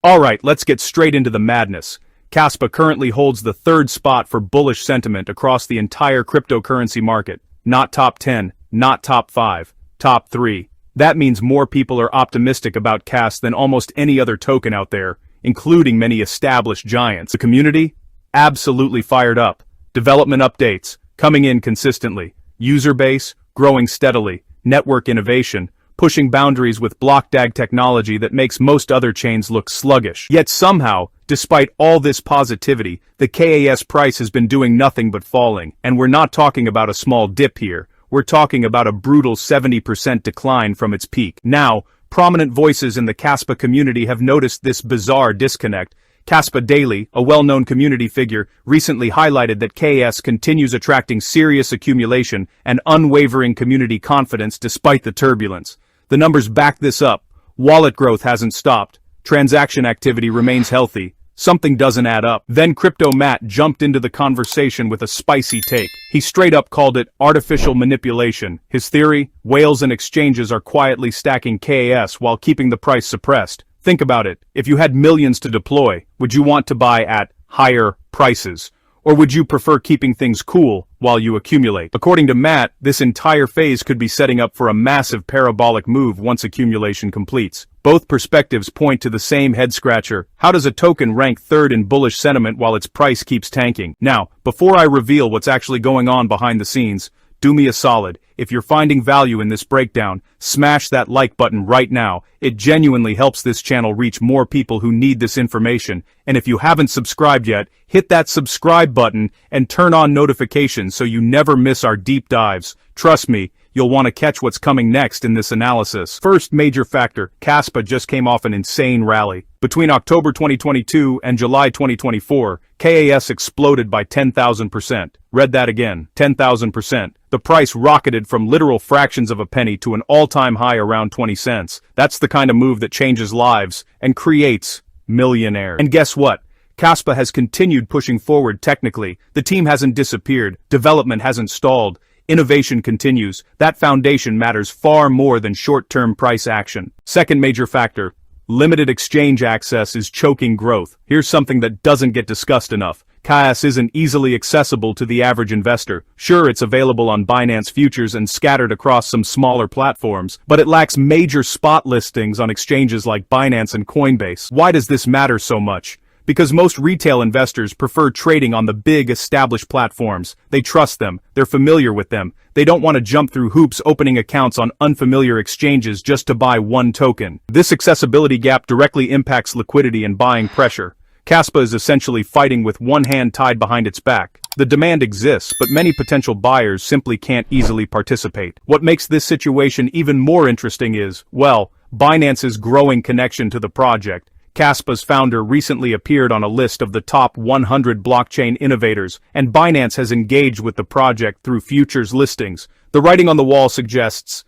Alright, let's get straight into the madness. Kaspa currently holds the third spot for bullish sentiment across the entire cryptocurrency market. Not top 10, not top 5, top 3. That means more people are optimistic about Kas than almost any other token out there, including many established giants. The community? Absolutely fired up. Development updates, coming in consistently. User base, growing steadily. Network innovation, pushing boundaries with block DAG technology that makes most other chains look sluggish. Yet somehow, despite all this positivity, the KAS price has been doing nothing but falling, and we're not talking about a small dip here, we're talking about a brutal 70% decline from its peak. Now, prominent voices in the Kaspa community have noticed this bizarre disconnect. Kaspa Daily, a well-known community figure, recently highlighted that KAS continues attracting serious accumulation and unwavering community confidence despite the turbulence. The numbers back this up. Wallet growth hasn't stopped. Transaction activity remains healthy. Something doesn't add up. Then Crypto Matt jumped into the conversation with a spicy take. He straight up called it artificial manipulation. His theory? Whales and exchanges are quietly stacking KAS while keeping the price suppressed. Think about it. If you had millions to deploy, would you want to buy at higher prices? Or would you prefer keeping things cool while you accumulate? According to Matt, this entire phase could be setting up for a massive parabolic move once accumulation completes. Both perspectives point to the same head-scratcher. How does a token rank third in bullish sentiment while its price keeps tanking? Now, before I reveal what's actually going on behind the scenes, do me a solid. If you're finding value in this breakdown, smash that like button right now. It genuinely helps this channel reach more people who need this information. And if you haven't subscribed yet, hit that subscribe button and turn on notifications so you never miss our deep dives. Trust me, you'll want to catch what's coming next in this analysis. First major factor, Kaspa just came off an insane rally. Between October 2022 and July 2024, KAS exploded by 10,000%. Read that again, 10,000%. The price rocketed from literal fractions of a penny to an all-time high around 20 cents. That's the kind of move that changes lives and creates millionaires. And guess what? Kaspa has continued pushing forward technically. The team hasn't disappeared. Development hasn't stalled. Innovation continues. That foundation matters far more than short-term price action. Second major factor, limited exchange access is choking growth. Here's something that doesn't get discussed enough. KAS isn't easily accessible to the average investor. Sure, it's available on Binance Futures and scattered across some smaller platforms, but it lacks major spot listings on exchanges like Binance and Coinbase. Why does this matter so much? Because most retail investors prefer trading on the big established platforms. They trust them, they're familiar with them. They don't want to jump through hoops opening accounts on unfamiliar exchanges just to buy one token. This accessibility gap directly impacts liquidity and buying pressure. Kaspa is essentially fighting with one hand tied behind its back. The demand exists, but many potential buyers simply can't easily participate. What makes this situation even more interesting is, well, Binance's growing connection to the project. Kaspa's founder recently appeared on a list of the top 100 blockchain innovators, and Binance has engaged with the project through futures listings. The writing on the wall suggests,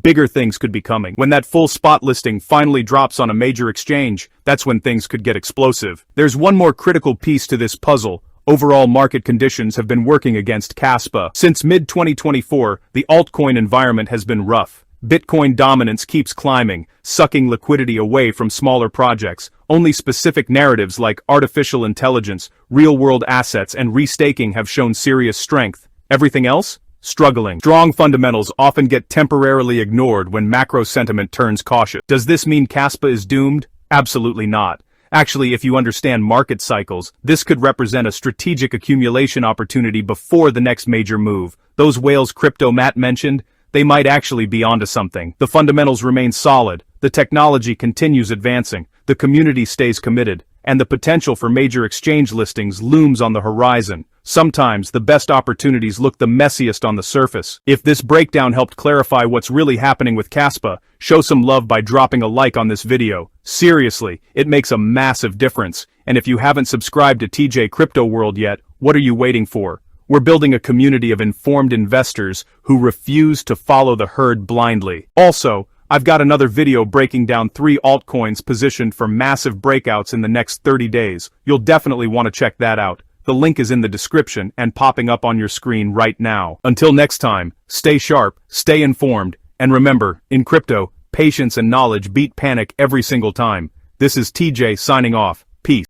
bigger things could be coming. When that full spot listing finally drops on a major exchange, that's when things could get explosive. There's one more critical piece to this puzzle. Overall market conditions have been working against Kaspa. Since mid-2024, the altcoin environment has been rough. Bitcoin dominance keeps climbing, sucking liquidity away from smaller projects. Only specific narratives like artificial intelligence, real-world assets, and restaking have shown serious strength. Everything else? Struggling. Strong fundamentals often get temporarily ignored when macro sentiment turns cautious. Does this mean Kaspa is doomed? Absolutely not. Actually, if you understand market cycles, this could represent a strategic accumulation opportunity before the next major move. Those whales Crypto Matt mentioned, they might actually be onto something. The fundamentals remain solid, the technology continues advancing, the community stays committed, and the potential for major exchange listings looms on the horizon. Sometimes, the best opportunities look the messiest on the surface. If this breakdown helped clarify what's really happening with Kaspa, show some love by dropping a like on this video. Seriously, it makes a massive difference. And if you haven't subscribed to TJ Crypto World yet, what are you waiting for? We're building a community of informed investors who refuse to follow the herd blindly. Also, I've got another video breaking down 3 altcoins positioned for massive breakouts in the next 30 days. You'll definitely want to check that out. The link is in the description and popping up on your screen right now. Until next time, stay sharp, stay informed, and remember, in crypto, patience and knowledge beat panic every single time. This is TJ signing off. Peace.